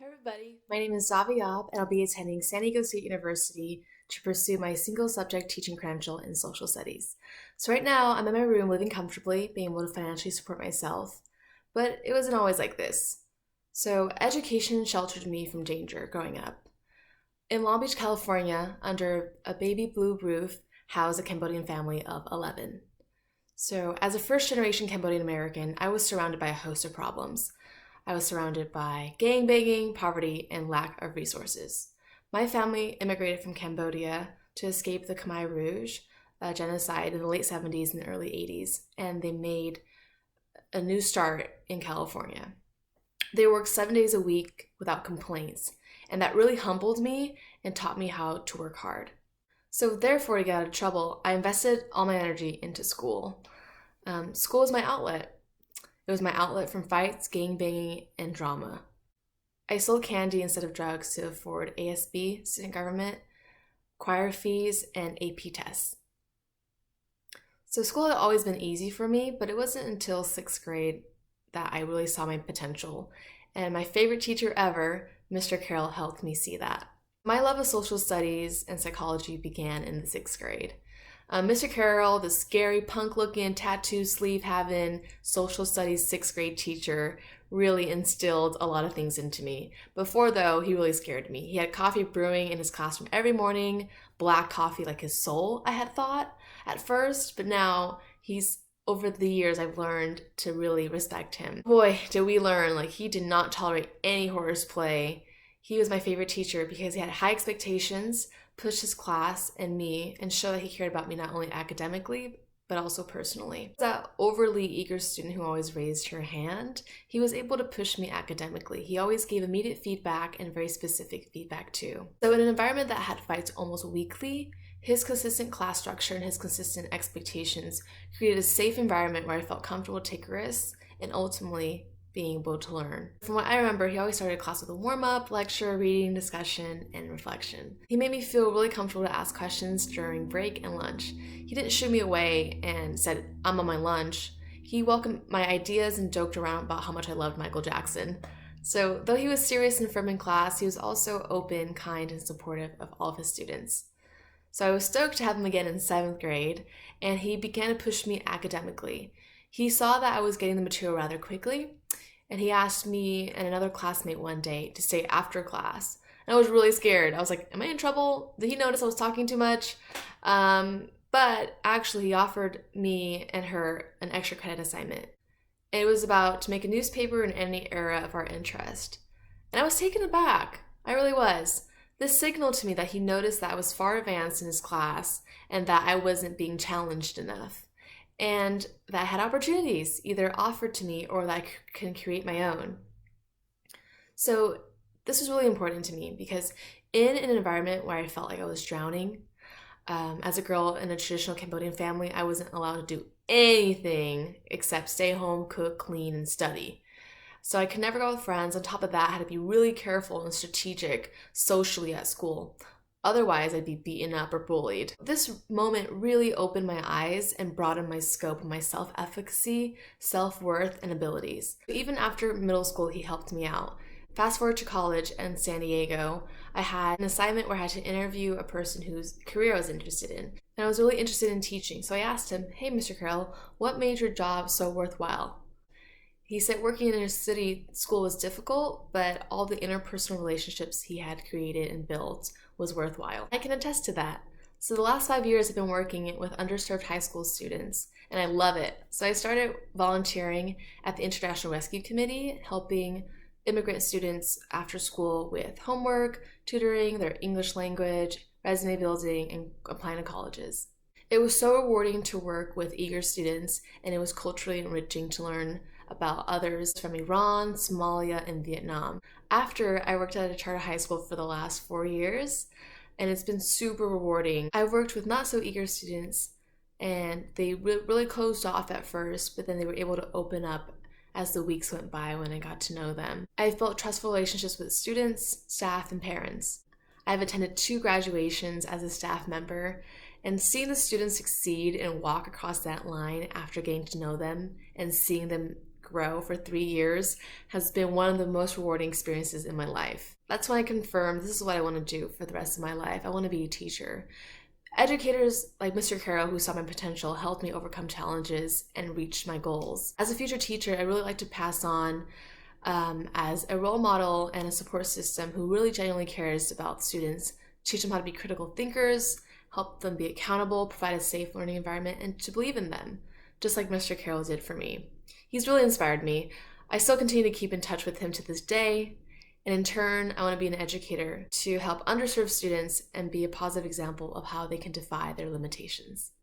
Hi everybody, my name is Davy Yap and I'll be attending San Diego State University to pursue my single subject teaching credential in social studies. So right now I'm in my room living comfortably, being able to financially support myself, but it wasn't always like this. So education sheltered me from danger growing up. In Long Beach, California, under a baby blue roof, housed a Cambodian family of 11. So as a first generation Cambodian American, I was surrounded by a host of problems. I was surrounded by gangbanging, poverty, and lack of resources. My family immigrated from Cambodia to escape the Khmer Rouge genocide in the late 70s and the early 80s, and they made a new start in California. They worked 7 days a week without complaints, and that really humbled me and taught me how to work hard. So therefore, to get out of trouble, I invested all my energy into school. School is my outlet. It was my outlet from fights, gangbanging, and drama. I sold candy instead of drugs to afford ASB, student government, choir fees, and AP tests. So school had always been easy for me, but it wasn't until 6th grade that I really saw my potential. And my favorite teacher ever, Mr. Carroll, helped me see that. My love of social studies and psychology began in the 6th grade. Mr. Carroll, the scary punk-looking, tattoo sleeve-having social studies 6th grade teacher, really instilled a lot of things into me. Before, though, he really scared me. He had coffee brewing in his classroom every morning, black coffee like his soul, I had thought at first, but now over the years, I've learned to really respect him. Boy, did we learn, he did not tolerate any horseplay. He was my favorite teacher because he had high expectations, pushed his class and me, and showed that he cared about me not only academically, but also personally. That overly eager student who always raised her hand, he was able to push me academically. He always gave immediate feedback and very specific feedback too. So in an environment that had fights almost weekly, his consistent class structure and his consistent expectations created a safe environment where I felt comfortable to take risks and ultimately being able to learn. From what I remember, he always started class with a warm-up, lecture, reading, discussion, and reflection. He made me feel really comfortable to ask questions during break and lunch. He didn't shoo me away and said, "I'm on my lunch." He welcomed my ideas and joked around about how much I loved Michael Jackson. So though he was serious and firm in class, he was also open, kind, and supportive of all of his students. So I was stoked to have him again in 7th grade, and he began to push me academically. He saw that I was getting the material rather quickly, and he asked me and another classmate one day to stay after class. And I was really scared. I was like, am I in trouble? Did he notice I was talking too much? But actually, he offered me and her an extra credit assignment. It was about to make a newspaper in any era of our interest. And I was taken aback. I really was. This signaled to me that he noticed that I was far advanced in his class and that I wasn't being challenged enough, and that I had opportunities either offered to me or that I can create my own. So this was really important to me because in an environment where I felt like I was drowning, as a girl in a traditional Cambodian family, I wasn't allowed to do anything except stay home, cook, clean, and study. So I could never go with friends. On top of that, I had to be really careful and strategic socially at school. Otherwise, I'd be beaten up or bullied. This moment really opened my eyes and broadened my scope of my self-efficacy, self-worth, and abilities. Even after middle school, he helped me out. Fast forward to college in San Diego, I had an assignment where I had to interview a person whose career I was interested in. And I was really interested in teaching. So I asked him, "Hey, Mr. Carroll, what made your job so worthwhile?" He said working in a city school was difficult, but all the interpersonal relationships he had created and built was worthwhile. I can attest to that. So the last 5 years I've been working with underserved high school students, and I love it. So I started volunteering at the International Rescue Committee, helping immigrant students after school with homework, tutoring, their English language, resume building, and applying to colleges. It was so rewarding to work with eager students, and it was culturally enriching to learn about others from Iran, Somalia, and Vietnam. After, I worked at a charter high school for the last 4 years, and it's been super rewarding. I worked with not so eager students, and they really closed off at first, but then they were able to open up as the weeks went by when I got to know them. I've built trustful relationships with students, staff, and parents. I've attended 2 graduations as a staff member, and seeing the students succeed and walk across that line after getting to know them and seeing them grow for 3 years has been one of the most rewarding experiences in my life. That's when I confirmed this is what I want to do for the rest of my life. I want to be a teacher. Educators like Mr. Carroll, who saw my potential, helped me overcome challenges and reach my goals. As a future teacher, I really like to pass on as a role model and a support system who really genuinely cares about students, teach them how to be critical thinkers, help them be accountable, provide a safe learning environment, and to believe in them, just like Mr. Carroll did for me. He's really inspired me. I still continue to keep in touch with him to this day, and in turn, I want to be an educator to help underserved students and be a positive example of how they can defy their limitations.